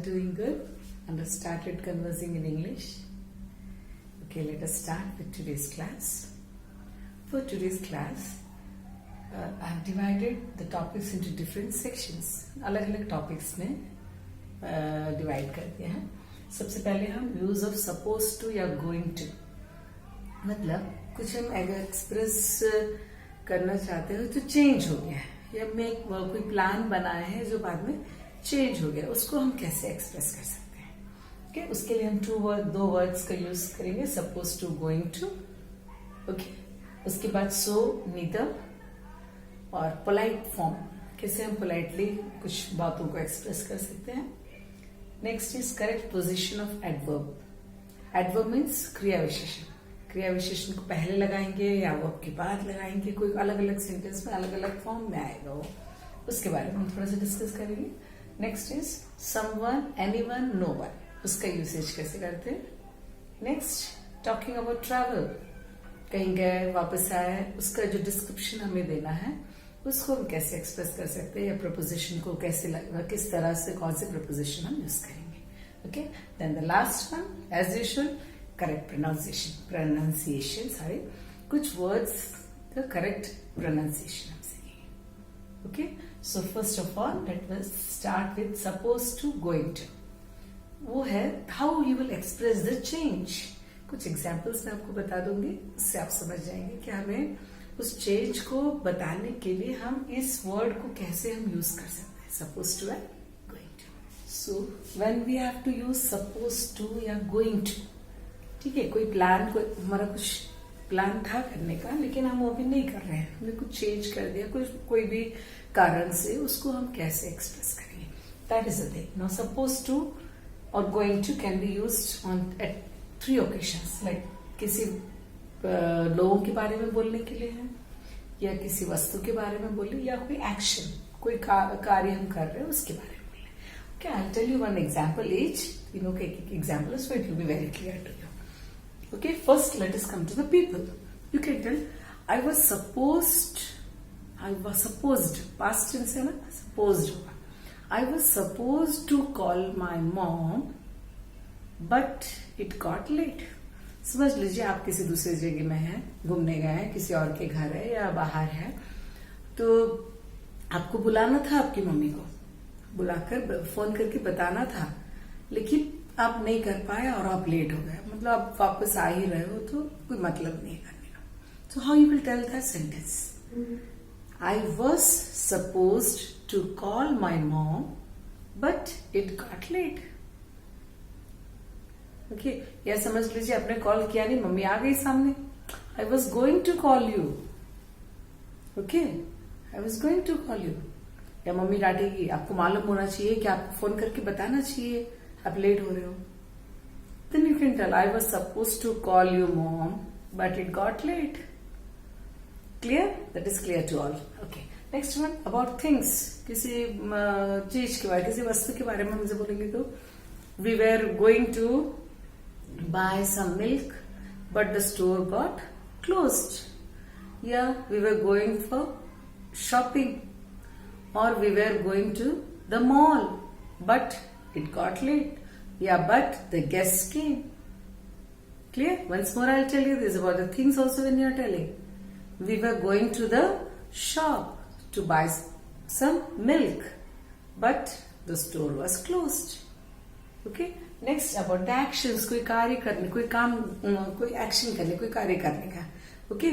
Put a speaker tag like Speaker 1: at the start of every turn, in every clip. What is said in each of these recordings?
Speaker 1: doing good and have started conversing in English? Okay, let us start with today's class. For today's class, I have divided the topics into different sections. अलग-अलग topics में divide कर दिया है. सबसे पहले हम use of supposed to या going to. मतलब कुछ हम अगर एक्सप्रेस करना चाहते हो तो चेंज हो गया है या मेक कोई प्लान बनाए हैं जो बाद में चेंज हो गया, उसको हम कैसे एक्सप्रेस कर सकते हैं. ओके, उसके लिए हम दो वर्ड्स का यूज करेंगे, suppose to, going to. Okay, उसके बाद सो, नीदर और पोलाइट फॉर्म, कैसे हम पोलाइटली कुछ बातों को एक्सप्रेस कर सकते हैं. Next is correct position of adverb. Adverb means क्रिया विशेषण. क्रिया विशेषण को पहले लगाएंगे या वर्ब के बाद लगाएंगे, कोई अलग अलग सेंटेंस में अलग अलग फॉर्म में आएगा वो, उसके बारे में हम थोड़ा सा डिस्कस करेंगे. Next is someone, anyone, known, उसका यूसेज कैसे करते हैं. नेक्स्ट टॉकिंग अबाउट ट्रैवल, कहीं गए वापस आए, उसका जो डिस्क्रिप्शन हमें देना है उसको हम कैसे एक्सप्रेस कर सकते हैं या प्रपोजिशन को कैसे लगेगा, किस तरह से कौन से प्रपोजिशन हम यूज करेंगे. Okay, then the last one as usual correct pronunciation. Sorry, कुछ वर्ड्स का करेक्ट प्रोनाउंसिएशन हम सीखेंगे. Okay, so first of all let us start with suppose to, going to. वो है how you will express the change. कुछ examples मैं आपको बता दूंगी, उससे आप समझ जाएंगे कि हमें उस चेंज को बताने के लिए हम इस वर्ड को कैसे हम यूज कर सकते हैं, suppose to and going to. So when we have to use suppose to या गोइंग टू, ठीक है, कोई प्लान, कोई हमारा कुछ प्लान था करने का लेकिन हम वो अभी नहीं कर रहे हैं, हमने कुछ चेंज कर दिया, कोई भी कारण से, उसको हम कैसे एक्सप्रेस करेंगे. That is the thing. Now suppose to और going to can be used on at 3 occasions. Like किसी लोगों के बारे में बोलने के लिए है, या किसी वस्तु के बारे में बोले, या कोई एक्शन, कोई कार्य हम कर रहे हैं उसके बारे में बोले. Okay, I will tell you one example each. You know, एक example so it will be very clear to you. Okay, first let us come to the people. You can tell, I was supposed, past tense है ना, supposed होगा. I was supposed to call my mom, but it got late. समझ लीजिए आप किसी दूसरी जगह में हैं, घूमने गए हैं, किसी और के घर है या बाहर है, तो आपको बुलाना था आपकी मम्मी को, बुलाकर फोन करके बताना था, लेकिन आप नहीं कर पाए और आप लेट हो गए. मतलब आप वापस आ ही रहे हो तो कोई मतलब नहीं करने का. So how you will tell that sentence. I was supposed to call my mom but it got late. Okay, या समझ लीजिए आपने कॉल किया नहीं, मम्मी आ गई सामने. I was going to call you. Okay, I was going to call you. या मम्मी डांटेगी, आपको मालूम होना चाहिए कि आपको फोन करके बताना चाहिए आप लेट हो रहे हो. Then you can tell, I was supposed to call you mom, but it got late. Clear? That is clear to all. Okay. Next one about things. किसी चीज के बारे, किसी वस्तु के बारे में हमसे बोलेंगे तो we were going to buy some milk, but the store got closed. Yeah, we were going for shopping, or we were going to the mall, but it got late. Yeah, but the guests came. Clear? Once more I'll tell you this about the things also when you're telling. We were going to the shop to buy some milk, but the store was closed. Okay? Next about the actions. कोई कार्य करने, कोई काम, कोई action करने, कोई कार्य करने का. Okay?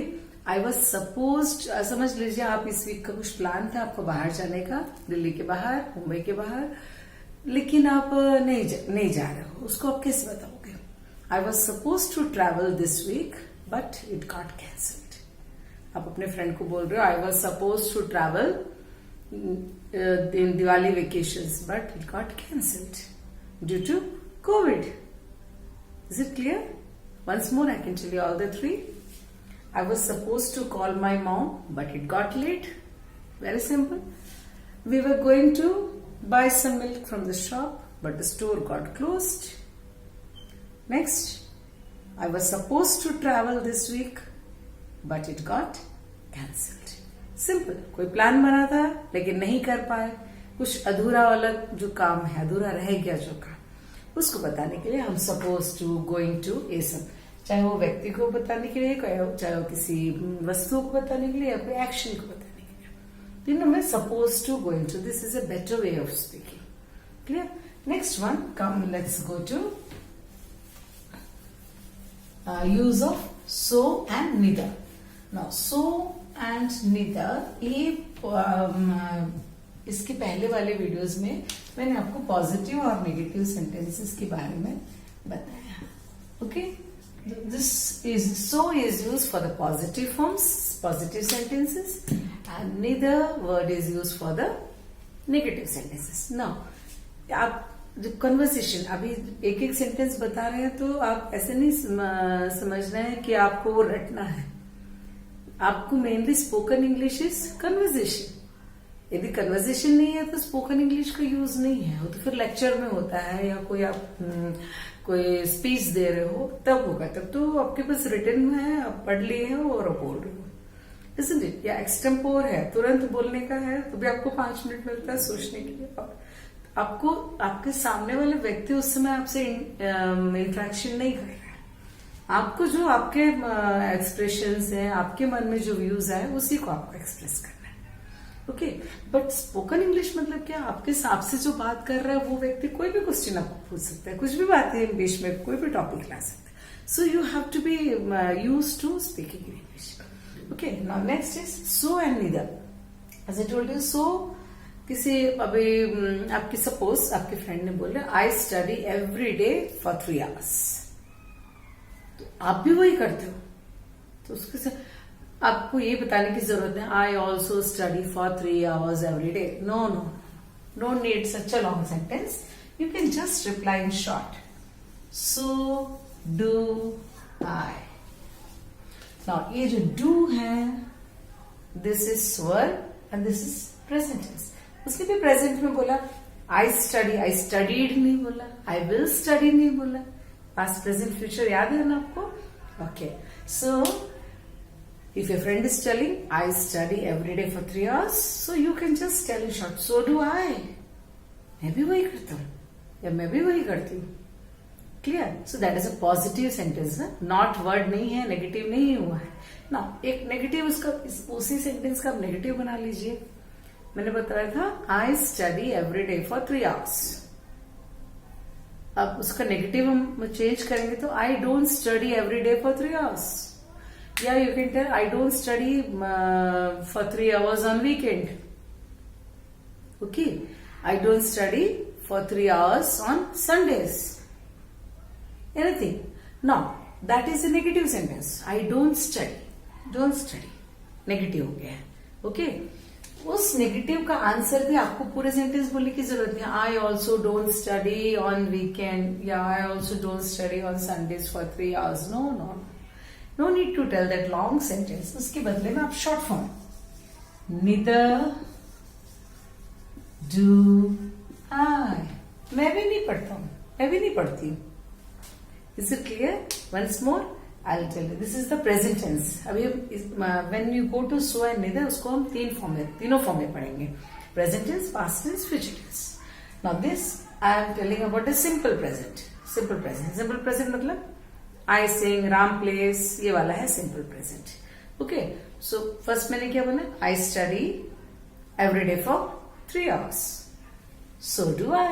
Speaker 1: I was supposed, समझ लीजिए आप इस वीक का कुछ प्लान था आपको बाहर जाने का, दिल्ली के बाहर, मुंबई के बाहर, लेकिन आप नहीं जा रहे हो, उसको आप कैसे बताओगे. I was suppose to travel this week but it got cancelled. आप अपने फ्रेंड को बोल रहे हो, I was suppose to travel in Diwali vacations but it got cancelled due to COVID. Is it clear? Once more I can tell you all the 3. I was suppose to call my mom but it got late. Very simple. We were going to buy some milk from the shop, but the store got closed. Next, I was supposed to travel this week, but it got cancelled. Simple. कोई plan बना था लेकिन नहीं कर पाए, कुछ अधूरा वाला जो काम है, अधूरा रह गया जो काम, उसको बताने के लिए हम सपोज टू, गोइंग टू, ये सब, चाहे वो व्यक्ति को बताने के लिए, चाहे वो किसी वस्तु को बताने के लिए या कोई एक्शन को बताने के लिए, तीनों में suppose to, going to, this is a better way of speaking. Clear? Next one, come let's go to use of so and neither. Now so and neither, ये इसके पहले वाले वीडियोस में मैंने आपको पॉजिटिव और नेगेटिव सेंटेंसेस के बारे में बताया. Okay, this is so is use for the positive forms, positive sentences, and neither word is use for the negative sentences. Now आप जो कन्वर्सेशन, अभी एक एक सेंटेंस बता रहे हैं तो आप ऐसे नहीं समझना है कि आपको वो रटना है. आपको mainly spoken English is conversation. यदि कन्वर्सेशन नहीं है तो स्पोकन इंग्लिश का यूज नहीं है, वो तो फिर लेक्चर में होता है या कोई आप कोई स्पीच दे रहे हो तब होगा. तब तो आपके पास रिटन है, आप पढ़ लिए हो और बोल रहे हो, isn't it? या एक्सटेम्पोर है, तुरंत बोलने का है तो भी आपको 5 मिनट मिलता है सोचने के लिए. आपको आपके सामने वाले व्यक्ति उस समय आपसे इंटरेक्शन नहीं कर रहा है. आपको जो आपके एक्सप्रेशंस हैं, आपके मन में जो व्यूज है, उसी को आपको एक्सप्रेस करना है. ओके, बट स्पोकन इंग्लिश मतलब क्या? आपके साथ से जो बात कर रहा है वो व्यक्ति कोई भी क्वेश्चन आपको पूछ सकता है, कुछ भी बात है इंग्लिश में, कोई भी टॉपिक ला सकता है. So you have to be used to speaking in English. Okay, now next is so and neither. As I told you, so किसी, अभी आपकी सपोज आपके फ्रेंड ने बोला I study every day for 3 hours, तो आप भी वही करते हो, तो उसके आपको ये बताने की जरूरत है I also study for 3 hours every day. No no, don't need such a long sentence. You can just reply in short, so do I. Now ये जो डू है, this is verb and this is present tense. उसने भी present में बोला I study, I studied नहीं बोला, I will study नहीं बोला. पास्ट प्रेजेंट फ्यूचर याद है ना आपको? Okay, so if your friend is telling I study every day for 3 hours, so you can just tell in short so do I. मैं भी वही करता हूं या मैं भी वही करती हूँ. Clear? So that is a positive sentence ना, नॉट वर्ड नहीं है, नेगेटिव नहीं हुआ है ना. एक नेगेटिव उसका, उसी सेंटेंस का आप नेगेटिव बना लीजिए. मैंने बताया था I study every day for 3 hours. अब उसका नेगेटिव हम चेंज करेंगे तो I don't study every day for 3 hours. या you can tell I don't study for 3 hours on weekend. Okay, I don't study for 3 hours on Sundays. Anything. Now that is a negative sentence. I don't study, don't study negative हो गया है. Okay, उस negative का answer भी आपको पूरे sentence बोलने की जरूरत नहीं. I also don't study on weekend या I also don't study on Sundays for 3 hours. No no no need to tell that long sentence. उसके बदले में आप short form, neither do I. मैं भी नहीं पढ़ता हूं, मैं भी नहीं पढ़ती हूं. Is it clear? Once more I'll tell you. This is the present tense. अभी when you go to so and neither, उसको हम तीनों फॉर्म में पढ़ेंगे. Present tense, past tense, future tense. Now this I am telling about a simple present. Simple present. Simple present मतलब I sing, Ram plays, ये वाला है simple present. Okay. So first मैंने क्या बोला? I study every day for 3 hours. So do I.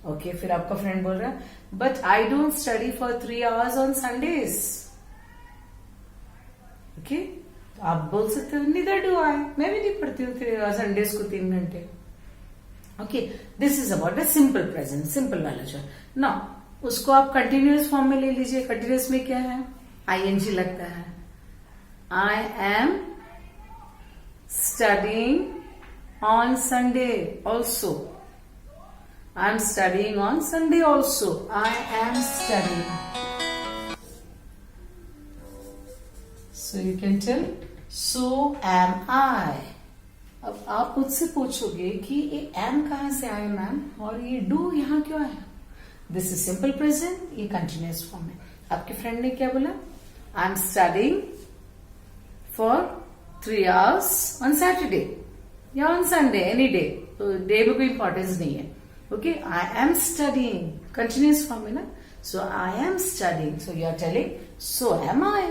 Speaker 1: Okay, फिर आपका friend बोल रहा है but I don't study for 3 hours on Sundays. Okay, तो आप बोल सकते हो नीदर डू आई, मैं भी नहीं पढ़ती हूँ संडेज को 3 घंटे. Okay, this is about the simple present, simple वाला जो. ना उसको आप कंटिन्यूअस फॉर्म में ले लीजिए. कंटिन्यूअस में क्या है? ING लगता है. आई am studying on Sunday also. I'm studying on Sunday also. I am studying. So you can tell, so am I. अब आप मुझसे पूछोगे कि ये am कहाँ से आया मैम और ये do यहाँ क्यों आया? This is simple present, ये continuous form है. आपके फ्रेंड ने क्या बोला? I'm studying for 3 hours on Saturday या on Sunday, any day. Day में कोई इंपॉर्टेंस नहीं है. Okay, I am studying, continuous form है ना. So I am studying, so you are telling so am I.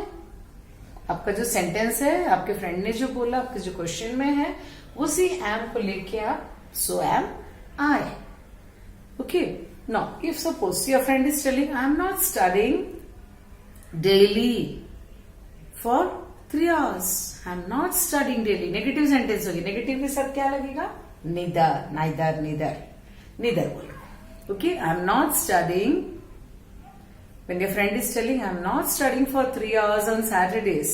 Speaker 1: आपका जो सेंटेंस है, आपके फ्रेंड ने जो बोला, आपके जो क्वेश्चन में है, उसी एम को लेके आप so am I. Okay, now if suppose your friend is telling I am not studying daily for 3 hours. I am not studying daily. Negative sentence होगी. नेगेटिव के साथ क्या लगेगा? नीदर, नाइदर, नीदर, नीदर बोलो. Okay, I am not studying. When your friend is telling, I'm not studying for 3 hours on Saturdays.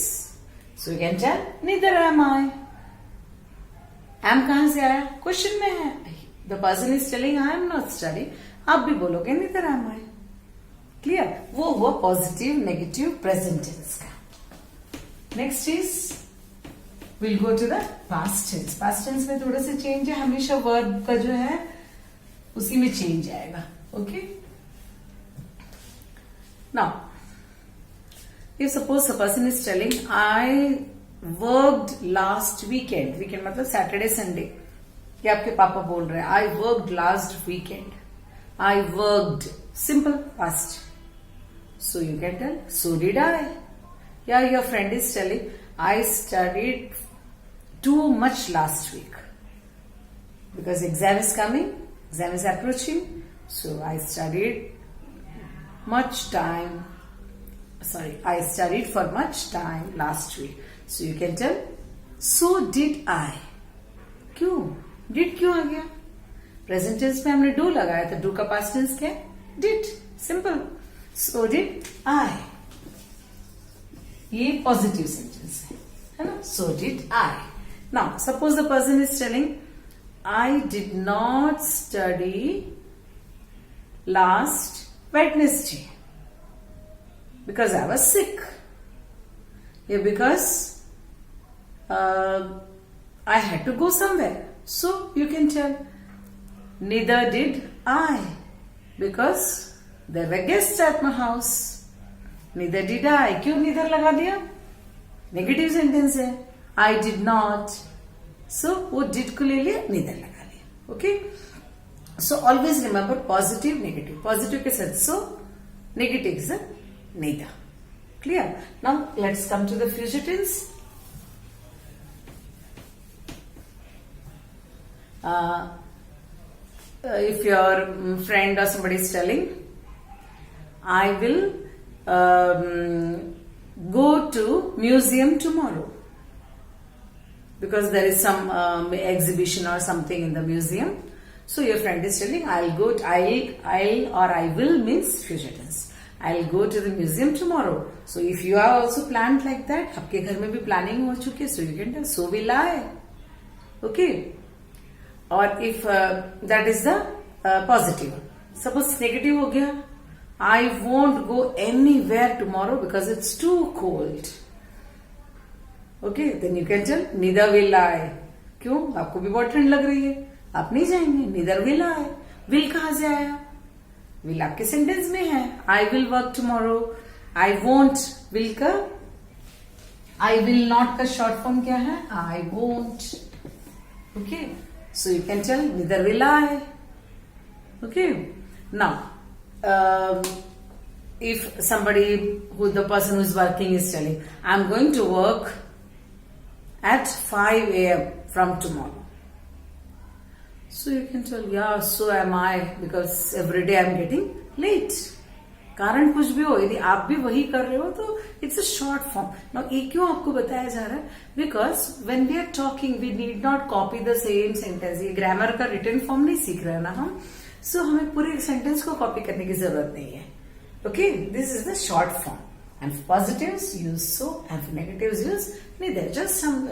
Speaker 1: So you can tell, neither am I. Am कहां से आया? Question में है. The person is telling, I am not studying. आप भी बोलोगे, neither am I. Clear? वो हुआ positive, negative, present tense का. Next is, we'll go to the past tense. Past tense में थोड़ा सा change है. हमेशा verb का जो है, उसी में change आएगा. Okay? Now, if suppose a person is telling, I worked last weekend. Weekend मतलब Saturday, Sunday. ये आपके पापा बोल रहे हैं. I worked last weekend. I worked. Simple past. So you can tell, so did I. Yeah, your friend is telling, I studied too much last week. Because exam is coming, exam is approaching. So I studied I studied for much time last week. So you can tell, so did I. क्यों? Did क्यों आ गया? Present tense में हमने do लगाया था. Do का past tense क्या है? Did. Simple. So did I. ये positive sentence है ना? So did I. Now, suppose the person is telling, I did not study last Wednesday because I was sick. Yeah, because I had to go somewhere. So you can tell, neither did I because there were guests at my house. Neither did I. क्यों neither लगा दिया? Negative sentence है. I did not. So वो did को ले लिया, neither लगा लिया. Okay? So always remember positive, negative. Positive के साथ so, negative is neither. Clear? Now let's come to the future tense. If your friend or somebody is telling, I will go to museum tomorrow because there is some exhibition or something in the museum. So your friend is telling, I'll go. I'll or I will means future tense. I'll go to the museum tomorrow. So if you are also planned like that, आपके घर में भी planning हो चुकी है, so you can tell, so will I. Okay. Or if that is the positive. Suppose negative हो गया, I won't go anywhere tomorrow because it's too cold. Okay, then you can tell, neither will I. क्यों? आपको भी बहुत ठंड लग रही है, आप नहीं जाएंगे. neither will I. will कहां से आया? will आपके सेंटेंस में है. I will work tomorrow. I won't. will का I will not का शॉर्ट फॉर्म क्या है? I won't. Okay, so you can tell, neither will I. Okay, now if somebody the person who is working is telling, I'm going to work at 5 a.m. from tomorrow. So you can tell, yeah, so am I because every day I'm getting late. कारण कुछ भी हो, यदि आप भी वही कर रहे हो तो it's a short form. Now ये क्यों आपको बताया जा रहा है? Because when we are talking we need not copy the same sentence. ये ग्रामर का रिटन फॉर्म नहीं सीख रहे ना हम. सो हमें पूरे सेंटेंस को कॉपी करने की जरूरत नहीं है. Okay, this is the short form. And positives use so and negatives use neither. Just हम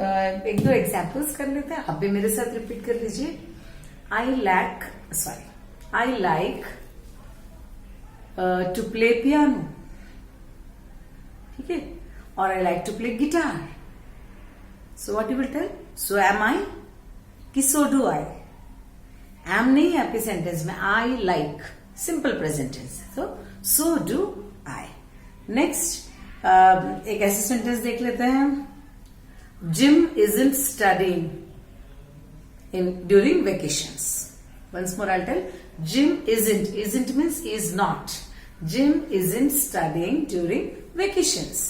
Speaker 1: एक दो एग्जाम्पल्स कर लेते हैं. आप भी मेरे साथ रिपीट कर लीजिए. I like to play piano. ठीक है? Or I like to play guitar. So what you will tell? So am I? कि so do I. Am नहीं है आपके सेंटेंस में. I like. Simple present tense. So do I. Next, एक ऐसे sentence देख लेते हैं. Jim isn't studying. during vacations. Once more I'll tell. Jim isn't means is not. Jim isn't studying during vacations.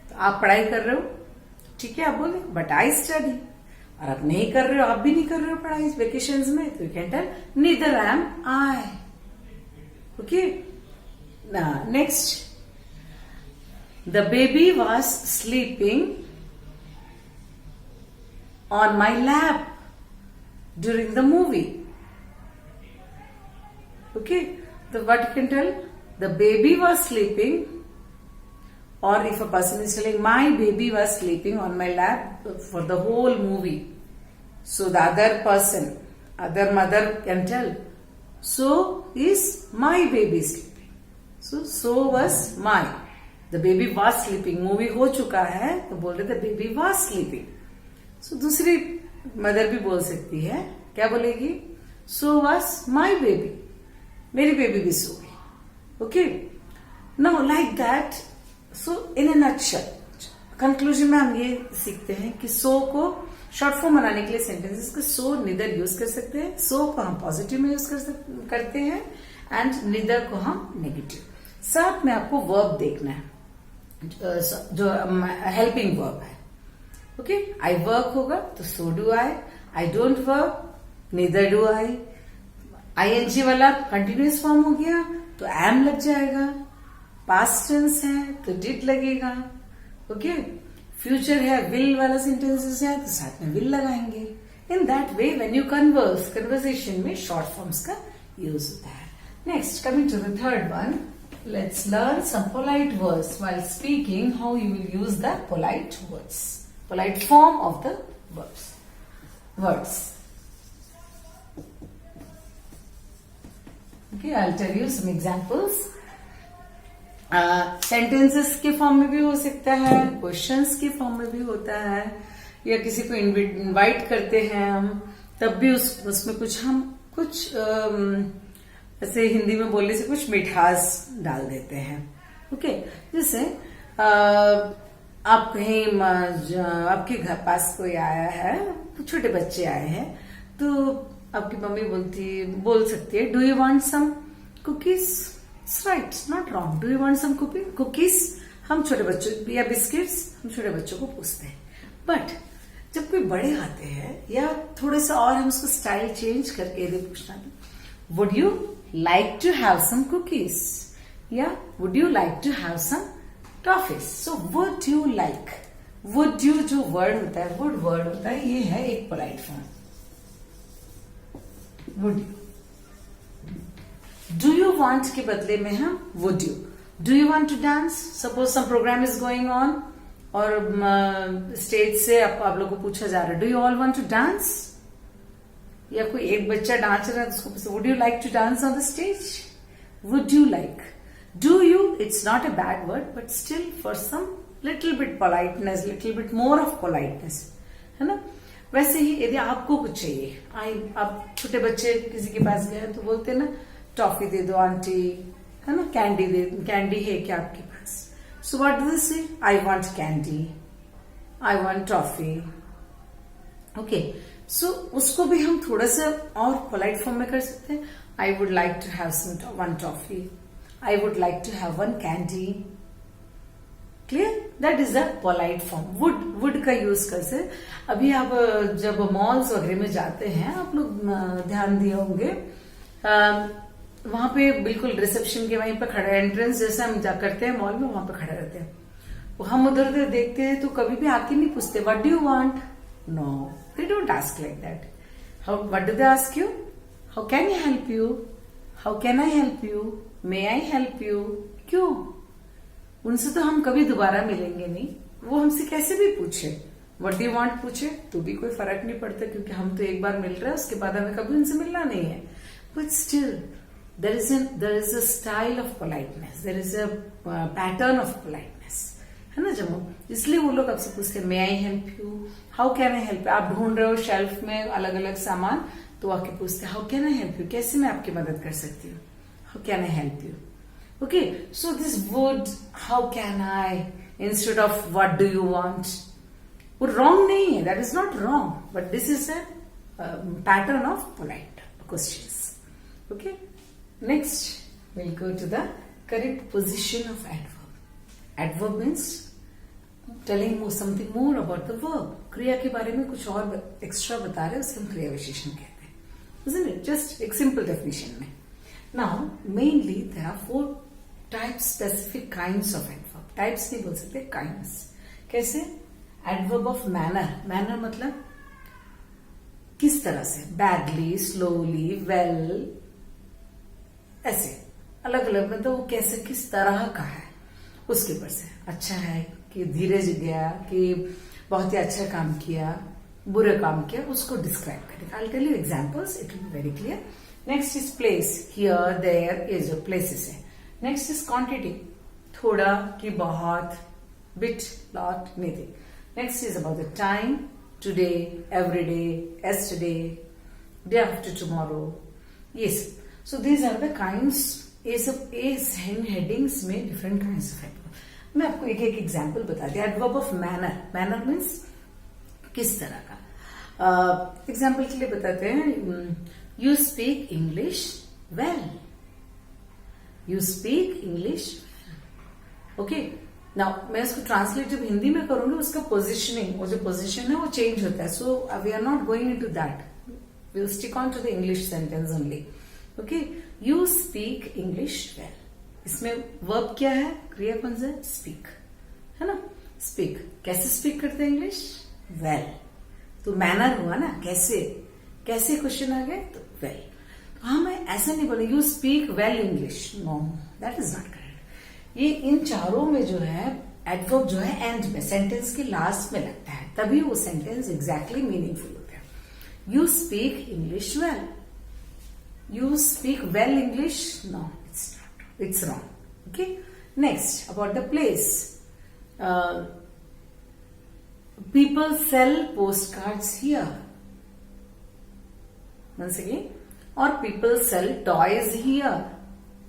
Speaker 1: तो आप पढ़ाई कर रहे हो, ठीक है, आप बोले बट आई स्टडी, और आप नहीं कर रहे हो, आप भी नहीं कर रहे हो पढ़ाई वेकेशंस में, तो you can tell neither am I. Okay, next, the baby was sleeping on my lap during the movie. Okay, तो what you can tell, the baby was sleeping. Or if a person is telling, my baby was sleeping on my lap for the whole movie. So the other person, other mother can tell, so is my baby sleeping. So was my. The baby was sleeping. Movie हो चुका है तो बोल रहे the baby was sleeping. So दूसरी mother भी बोल सकती है, क्या बोलेगी? So was my baby. मेरी बेबी भी सो गई. Okay. Now like that. So in A nutshell, conclusion में हम ये सीखते हैं कि सो को शॉर्ट फॉर्म बनाने के लिए सेंटेंसेस को सो निदर यूज कर सकते हैं, सो को हम पॉजिटिव में यूज करते हैं एंड निदर को हम नेगेटिव. साथ में आपको वर्ब देखना है जो हेल्पिंग वर्ब है. ओके, आई वर्क होगा तो so do I don't work neither do I वाला कंटिन्यूअस फॉर्म हो गया तो एम लग जाएगा. पास्ट टेंस है तो डिड लगेगा. ओके, फ्यूचर है, विल वाला सेंटेंसेस है तो साथ में विल लगाएंगे. In that way when you conversation में शॉर्ट फॉर्म्स का यूज होता है. Next, coming to the third one, let's learn some polite words while speaking, how you will use the polite words, polite form of the words. Okay, I will tell you some examples. Sentences के form में भी हो सकता है, questions के form में भी होता है, या किसी को इनवाइट करते हैं हम तब भी उसमें कुछ ऐसे हिंदी में बोलने से कुछ मिठास डाल देते हैं. ओके, जैसे आप कहीं आपके घर पास कोई आया है, छोटे बच्चे आए हैं, तो आपकी मम्मी बोल सकती है, do you want some cookies? It's right, it's not wrong. Do you want some cookies? हम छोटे बच्चों या बिस्किट्स हम छोटे बच्चों को पूछते हैं. बट जब कोई बड़े आते हैं या थोड़ा सा और हम उसको स्टाइल चेंज करके यदि पूछना, would you like to have some cookies या would you like to have some toffees. So would you like, would you जो वर्ड होता है, वुड वर्ड होता है, ये है एक polite form. Would you. Do you want के बदले में हम would you. Do you want to dance? Suppose some programme is going on और स्टेज से आप लोगों को पूछा जा रहा है, do you all want to dance? या कोई एक बच्चा डांस रहा है तो उसको पूछा, would you like to dance on the stage? Would you like. Do you, it's not a bad word but still for some little bit politeness, little bit more of politeness, है ना. वैसे ही यदि आपको कुछ चाहिए, आप छोटे बच्चे किसी के पास गए तो बोलते हैं ना, टॉफी दे दो आंटी, है ना, कैंडी है क्या आपके पास? So what do they say? I want candy, I want toffee. Okay, so उसको भी हम थोड़ा सा और पोलाइट फॉर्म में कर सकते हैं. I would like to have one toffee, I would like to have one candy. Clear? That is the polite form. Would का यूज कर से. अभी आप जब मॉल्स वगैरह में जाते हैं, आप लोग ध्यान दिए होंगे, वहां पे बिल्कुल रिसेप्शन के वहीं पे खड़े, एंट्रेंस जैसे हम जा करते हैं मॉल में, वहां पे खड़े रहते हैं. हम उधर उधर देखते हैं तो कभी भी आके नहीं पूछते what do you want. No, they don't ask like that. How, what do they ask you? How can you help you? How can I help you? May I help you? क्यों? उनसे तो हम कभी दोबारा मिलेंगे नहीं, वो हमसे कैसे भी पूछे, व्हाट डू यू वांट पूछे तो भी कोई फर्क नहीं पड़ता, क्योंकि हम तो एक बार मिल रहे हैं, उसके बाद हमें कभी उनसे मिलना नहीं है. But still there is a style of politeness, there is a pattern of politeness, है ना. जब इसलिए वो लोग आपसे पूछते हैं, may I help you, how can I help. आप ढूंढ रहे हो शेल्फ में अलग अलग सामान, तो आके पूछते हैं, how can I help you, कैसे मैं आपकी मदद कर सकती हूँ, how can I help you. Okay, so this would, how can I, instead of what do you want, वो रॉन्ग नहीं है, that is not wrong, but this is a pattern of polite questions. Okay, next we'll go to the correct position of adverb. Adverb means telling something more about the verb. क्रिया के बारे में कुछ और extra बता रहे हैं, उसे हम क्रिया विशेषण कहते हैं, isn't it? Just एक simple definition में. Now mainly there are 4 types, specific kinds of adverb. Types नहीं बोल सकते, kinds. कैसे? Adverb of manner. Manner मतलब किस तरह से, badly, slowly, well, ऐसे अलग अलग, मतलब वो कैसे, किस तरह का है उसके ऊपर से. अच्छा है कि धीरज गया, कि बहुत ही अच्छा काम किया, बुरा काम किया, उसको डिस्क्राइब करें. I'll tell you examples, it will be very clear. Next is place. Here, there, ये जो places है. Next is quantity. थोड़ा कि बहुत, bit, lot, anything. Next is about the time. Today, every day, yesterday, day after tomorrow. Yes. So these are the kinds. ये सब इस headings में different kinds of adverb. मैं आपको एक एक एग्जाम्पल बताती हूँ. Adverb of manner. Manner means किस तरह का. एग्जाम्पल के लिए बताते हैं. You speak English well. You speak English. Okay, now मैं इसको ट्रांसलेट जब हिंदी में करूंगी, उसका पोजिशनिंग, वो जो पोजिशन है वो चेंज होता है. So we are not going into that. We will stick on to the English sentence only. Okay, you speak English well. इसमें वर्ब क्या है, क्रिया कौन सा है, स्पीक, है ना. स्पीक, कैसे स्पीक करते हैं इंग्लिश, वेल. तो मैनर हुआ ना, कैसे, कैसे क्वेश्चन आ गए, तो वेल. हाँ, मैं ऐसा नहीं बोला you speak well English. No, that is not correct. ये इन चारों में जो है एडवर्ब जो है एंड में, सेंटेंस के लास्ट में लगता है, तभी वो सेंटेंस एग्जैक्टली मीनिंगफुल होता है. You speak English well. You speak well English. No, it's wrong. Okay, next about the place. People sell postcards here. Once again, or people sell toys here.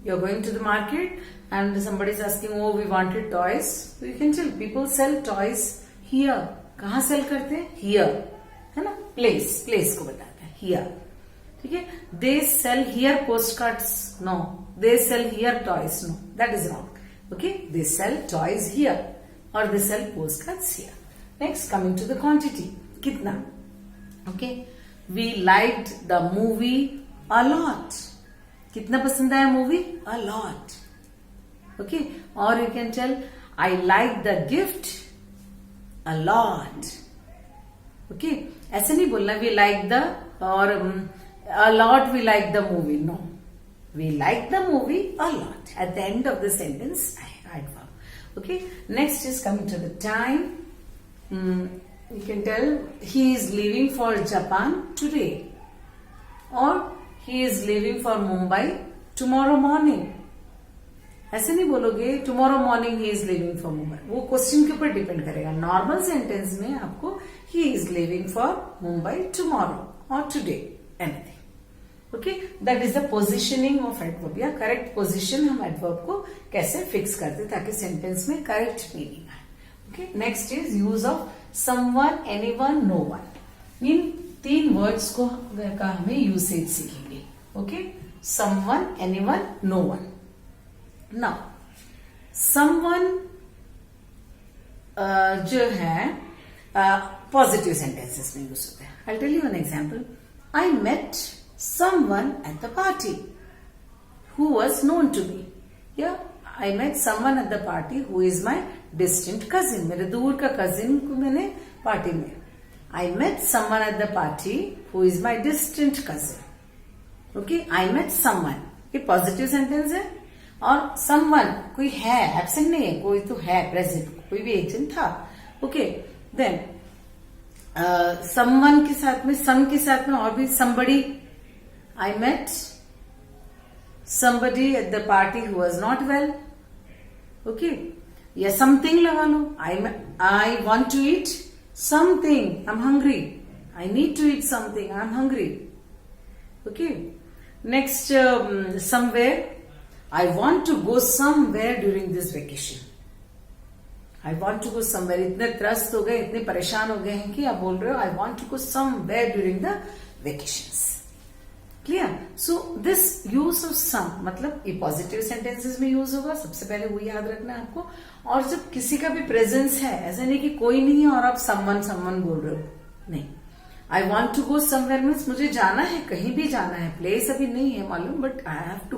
Speaker 1: You're going to the market and somebody is asking, oh, we wanted toys. So you can tell people sell toys here. कहाँ sell करते हैं, here, है ना. place, place को बताते हैं, here. ठीक है. They sell here postcards. No. They sell here toys. No, that is wrong. Okay, they sell toys here or they sell postcards here. Next, coming to the quantity. कितना. Okay, we liked the movie a lot. कितना पसंद आया movie, a lot. Okay, or you can tell I like the gift a lot. Okay, ऐसे नहीं बोलना we like the or a lot we like the movie. No. We like the movie a lot. At the end of the sentence, adverb. Okay. Next is coming to the time. You can tell he is leaving for Japan today, or he is leaving for Mumbai tomorrow morning. ऐसे नहीं बोलोगे tomorrow morning he is leaving for Mumbai. वो question के ऊपर depend करेगा. Normal sentence में आपको he is leaving for Mumbai tomorrow or today, anything. Okay, that is the positioning of adverb, या करेक्ट पोजिशन हम एडवर्ब को कैसे फिक्स करते ताकि सेंटेंस में करेक्ट मीनिंग आए. Okay, next is use of someone, anyone, no one. इन 3 words को का हमें यूसेज सीखेंगे. Okay, someone, anyone, no one. Now someone जो है पॉजिटिव सेंटेंसेस में यूज होते हैं. I tell you an example. I met someone at the party who was known to me. Yeah, I met someone at the party who is my distant cousin. मेरे दूर का cousin को मैंने party में. I met someone at the party who is my distant cousin. Okay, I met someone. ये positive sentence है. और someone कोई है, एब्सेंट नहीं है, कोई तो है प्रेजेंट, कोई भी एक जन था. ओके, देन someone के साथ में, some के साथ में और भी somebody. I met somebody at the party who was not well. Okay, या something लगा लो. I want to eat something. I'm hungry. I need to eat something. I'm hungry. Okay. Next, somewhere. I want to go somewhere during this vacation. I want to go somewhere. इतने त्रस्त हो गए, इतने परेशान हो गए हैं कि आप बोल रहे हो I want to go somewhere during the vacations. Clear? So this use of some मतलब ये पॉजिटिव सेंटेंसेस में यूज होगा, सबसे पहले वो याद रखना है आपको. और जब किसी का भी प्रेजेंस है, ऐसा नहीं कि कोई नहीं है और आप समवन बोल रहे हो, नहीं. I want to go somewhere means मुझे जाना है, कहीं भी जाना है, प्लेस अभी नहीं है मालूम, बट आई हैव टू.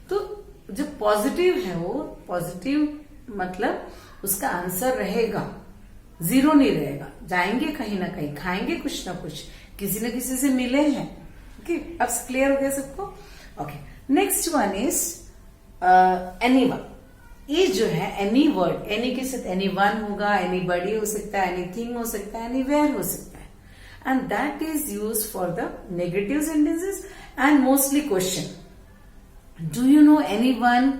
Speaker 1: तो जब पॉजिटिव है वो पॉजिटिव मतलब उसका आंसर रहेगा, जीरो नहीं रहेगा. जाएंगे कहीं ना कहीं, खाएंगे कुछ ना कुछ, किसी न किसी से मिले हैं. ओके, अब क्लियर हो गया सबको. Okay, next one is any one. ये जो है एनी वर्ड, एनी के साथ एनी वन होगा, एनी बडी हो सकता है, एनीथिंग हो सकता है, एनी वेयर हो सकता है. And that is use for the negative sentences and mostly question. Do you know any one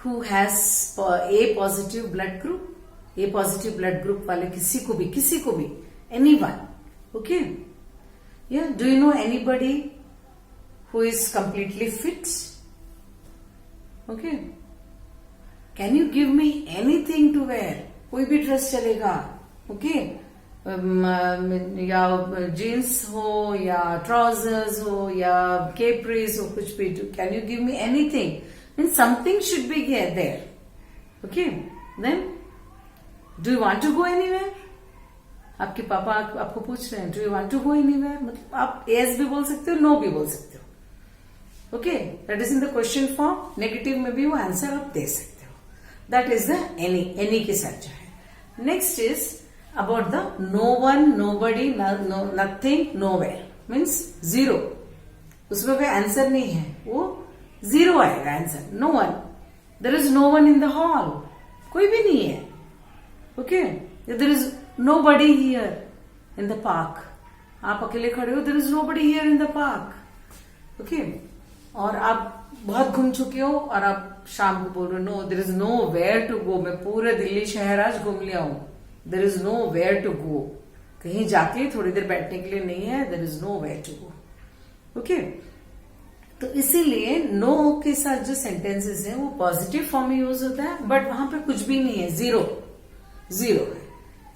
Speaker 1: who has a positive blood group? A positive blood group वाले किसी को भी any one. Okay, yeah, do you know anybody who is completely fit? Okay, can you give me anything to wear? कोई भी dress चलेगा. okay, या jeans हो या ट्राउजर्स हो या केप्रीज हो, कुछ भी. Can you give me anything mean something should be there. Okay, then do you want to go anywhere? आपके पापा आपको पूछ रहे हैं do you want to go anywhere, मतलब आप यस भी बोल सकते हो, नो भी बोल सकते हो. Okay, that is in the question form. Negative में भी वो आंसर आप दे सकते हो. दैट इज द एनी के साथ जो है. Next is about the no one, nobody, nothing, nowhere means zero. उसमें कोई आंसर नहीं है, वो जीरो आएगा answer. No one, there is no one in the hall, कोई भी नहीं है. Okay, there is nobody here in the park. आप अकेले खड़े हो, there is nobody here in the park. Okay, और आप बहुत घूम चुके हो और आप शाम को बोल रहे हो no, there is nowhere to go. मैं पूरे दिल्ली शहर आज घूम लिया हूं. there is nowhere to go. कहीं जाके थोड़ी देर बैठने के लिए नहीं है. there is nowhere to go. Okay, तो इसीलिए नो के साथ जो सेंटेंसेस हैं वो पॉजिटिव फॉर्म में यूज होता है, बट वहां पे कुछ भी नहीं है, जीरो है.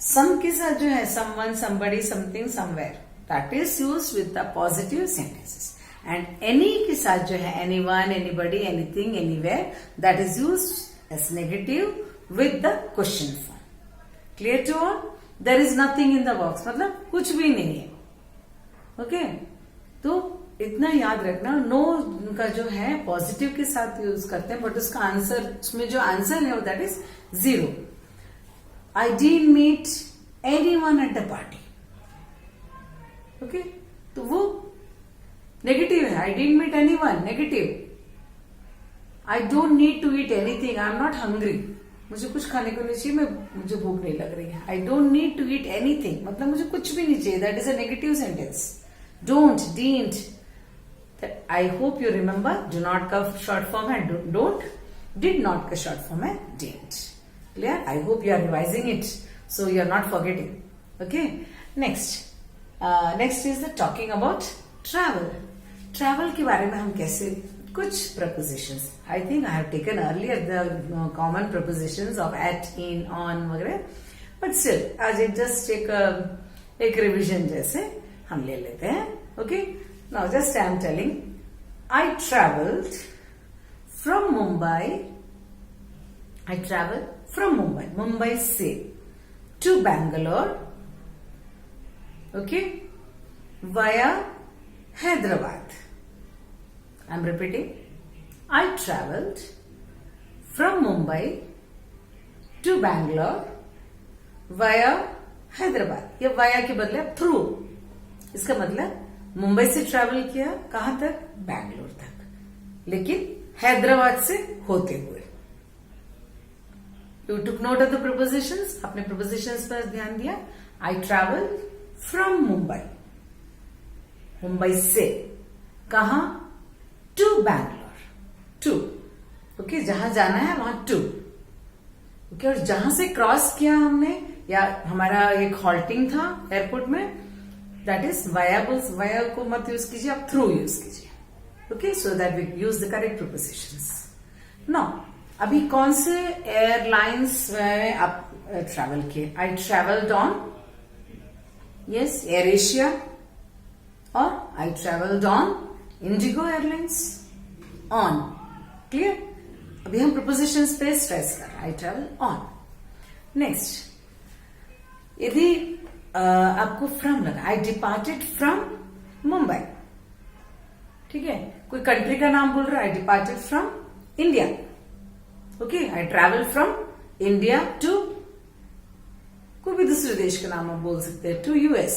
Speaker 1: सम के साथ जो है someone, somebody, something, somewhere, that is use with the positive sentences. And any के साथ जो है anyone, anybody, anything, anywhere, that is use as negative with the question form. Clear to all? There is nothing in the box मतलब कुछ भी नहीं है. Okay, तो इतना याद रखना. नो का जो है पॉजिटिव के साथ यूज करते हैं, बट उसका आंसर, उसमें जो आंसर है वो that is zero. I didn't meet anyone at the party. Okay, तो वो नेगेटिव है. I didn't meet anyone, negative. I don't need to eat anything. I'm not hungry. मुझे कुछ खाने को नहीं चाहिए, मुझे भूख नहीं लग रही है. I don't need to eat anything मतलब मुझे कुछ भी नहीं चाहिए. That is a negative sentence. Don't, didn't. I hope you remember. Do not का short form है don't. Did not का short form है didn't. Clear? I hope you are revising it, so you are not forgetting. Okay. Next is the talking about travel. Travel के बारे में हम कैसे कुछ prepositions. I think I have taken earlier the common prepositions of at, in, on वगैरह, but still आज just एक revision जैसे हम ले लेते हैं. Okay. Now just I am telling. I traveled from Mumbai से to Bangalore, okay, via Hyderabad. I'm repeating. I traveled from Mumbai to Bangalore via Hyderabad. ये via के बदले through. इसका मतलब मुंबई से ट्रैवल किया कहां तक? बैंगलोर तक, लेकिन हैदराबाद से होते हुए. You took note of the prepositions. आपने prepositions पर ध्यान दिया. I traveled from Mumbai. Mumbai से कहा? To Bangalore. To. Okay, जहां जाना है वहां to. Okay, और जहां से क्रॉस किया हमने या हमारा एक हॉल्टिंग था एयरपोर्ट में, दैट इज वाया को मत यूज कीजिए, आप थ्रू यूज कीजिए. Okay, so that we use the correct prepositions. Now अभी कौन से एयरलाइंस में आप ट्रैवल किए? I travelled on, yes, AirAsia, और I traveled on Indigo Airlines. On. Clear? अभी हम prepositions पे स्ट्रेस कर रहे हैं. I travel on. Next. यदि आपको फ्रॉम लगा, I departed from मुंबई. ठीक है, कोई कंट्री का नाम बोल रहा है, I departed from India. Okay, I traveled from India to, कोई भी दूसरे देश का नाम हम बोल सकते हैं, to US.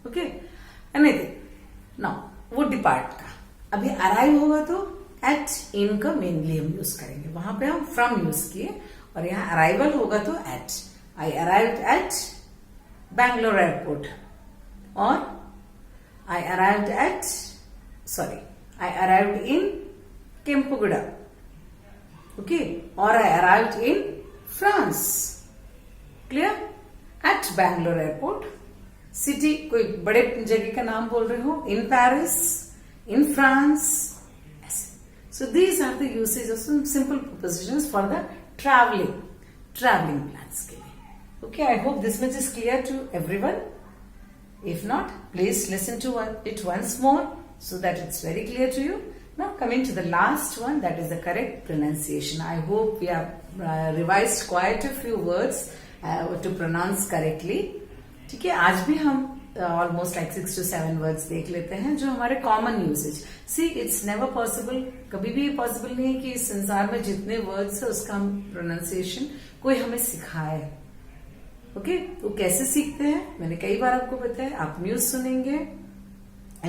Speaker 1: Okay, anything. Now वो डिपार्ट का. अभी अराइव होगा तो एट, इन का मेनली हम यूज करेंगे. वहां पे हम फ्रॉम यूज किए, और यहाँ अराइवल होगा तो at. I arrived at Bangalore airport, और I arrived at, sorry, I arrived in Kempegowda. Okay, और I arrived in France. Clear? At Bangalore airport. City, कोई बड़े जगह का नाम बोल रहे हो, in Paris, in France. So these are the usages of some simple prepositions for the traveling plans के लिए. Okay, I hope this much is clear to everyone. If not, please listen to it once more so that it's very clear to you. Now coming to the last one, that is the correct pronunciation. I hope we have revised quite a few words to pronounce correctly. ठीक है, आज भी हम almost like 6 to 7 words देख लेते हैं जो हमारे common usage. See, it's never possible, कभी भी पॉसिबल नहीं है कि इस संसार में जितने वर्ड्स है उसका हम प्रोनाउंसिएशन कोई हमें सिखाए. ओके, तो कैसे सीखते हैं मैंने कई बार आपको बताया. आप न्यूज सुनेंगे,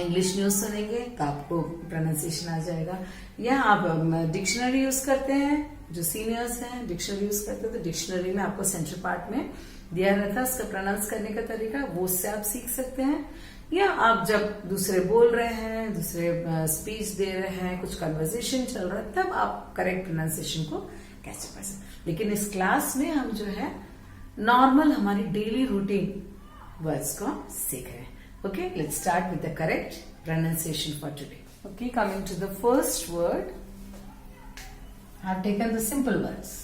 Speaker 1: इंग्लिश न्यूज सुनेंगे तो आपको प्रोनाउंसिएशन आ जाएगा. या आप डिक्शनरी यूज करते हैं, जो सीनियर्स हैं डिक्शनरी यूज करते हैं, तो डिक्शनरी में आपको सेंट्रल पार्ट में दिया रहता है उसका प्रोनाउंस करने का तरीका, वो उससे आप सीख सकते हैं. या आप जब दूसरे बोल रहे हैं, दूसरे स्पीच दे रहे हैं, कुछ कन्वर्सेशन चल रहा है, तब आप करेक्ट प्रोनाउंसिएशन को कैसे कर सकते. लेकिन इस क्लास में हम जो है नॉर्मल हमारी डेली रूटीन वर्ड्स को सीख रहे हैं. Okay, let's start with the correct pronunciation for today. Okay, coming to the first word, I have taken the simple words.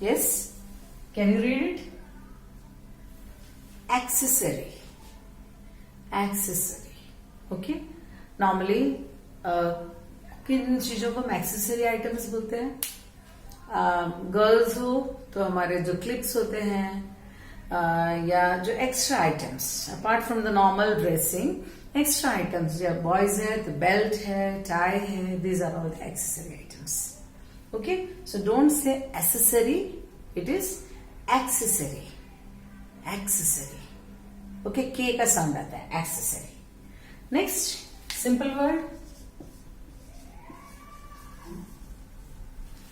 Speaker 1: Yes, can you read it? Accessory. Okay. Normally, किन चीजों को हम accessory items बोलते हैं? Girls हो तो हमारे जो क्लिप्स होते हैं, या जो extra items apart from the normal dressing, extra items. या बॉयज है तो बेल्ट है, टाई है, these are all accessory items. Okay, so don't say accessory, it is accessory. Okay, K का sound आता है, accessory. Next, simple word,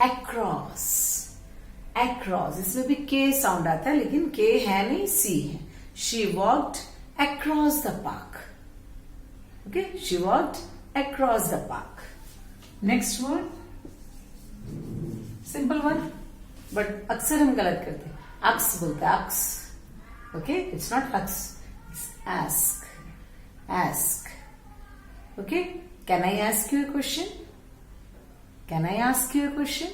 Speaker 1: across. इसमें भी K sound आता है, लेकिन K है नहीं, C है. She walked across the park. Okay, she walked across the park. Next word, simple one, but अक्सर हम गलत करते हैं. अक्स बोलते हैं, ax. Okay, it's not ax, it's ask. Okay, can I ask you a question? Can I ask you a question?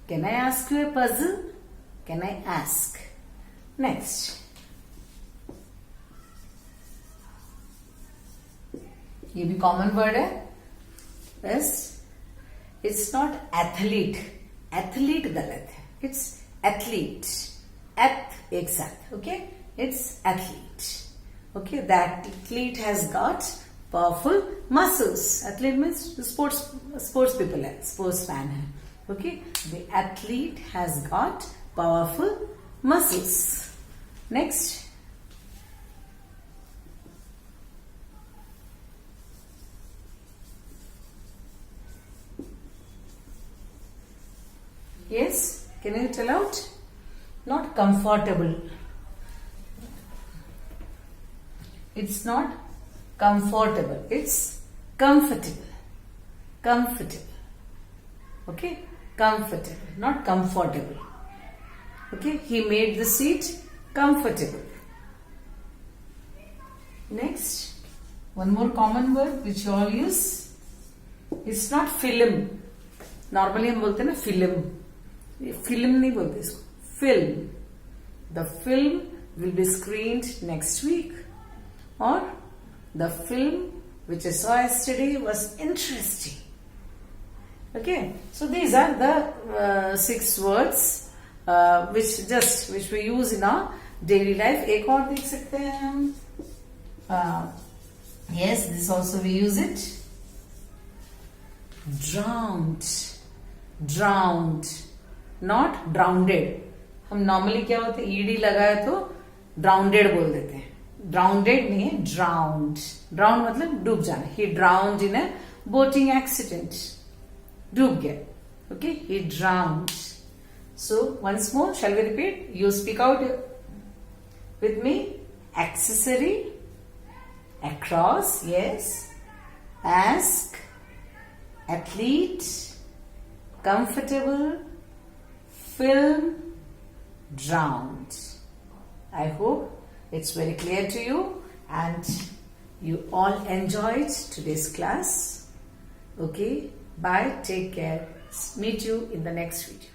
Speaker 1: Can I ask you a puzzle? Can I ask? Next, ये भी common word है. बस, it's not athlete. Athlete गलत है, it's athlete. एथ एक साथ. Okay, it's athlete. Okay, that athlete has got powerful muscles. Athlete means sports people है, स्पोर्ट्स मैन है. Okay, the athlete has got powerful muscles. Next, yes, can you tell out? Not comfortable. It's not comfortable, it's comfortable. Okay, comfortable, not comfortable. Okay, he made the seat comfortable. Next, one more common word which you all use. It's not film. Normally हम बोलते हैं ना film, film नहीं बोलते इसको, film. the film will be screened next week, or the film which I saw yesterday was interesting. Okay, so these are the 6 words which we use in our daily life. एक और देख सकते हैं हम. Yes, this also we use it. Drowned, drowned, not drowned. हम normally क्या होते हैं, ईडी लगाए तो ड्राउंडेड बोल देते हैं. ड्राउंडेड नहीं है, ड्राउंड. ड्राउंड मतलब डूब जाना. He drowned in a boating accident. डूब गया. Okay, he drowned. So once more, shall we repeat? You speak out with me. Accessory, across, yes. Ask, athlete, comfortable, film, drowned. I hope it's very clear to you and you all enjoyed today's class. Okay, bye, take care. Meet you in the next video.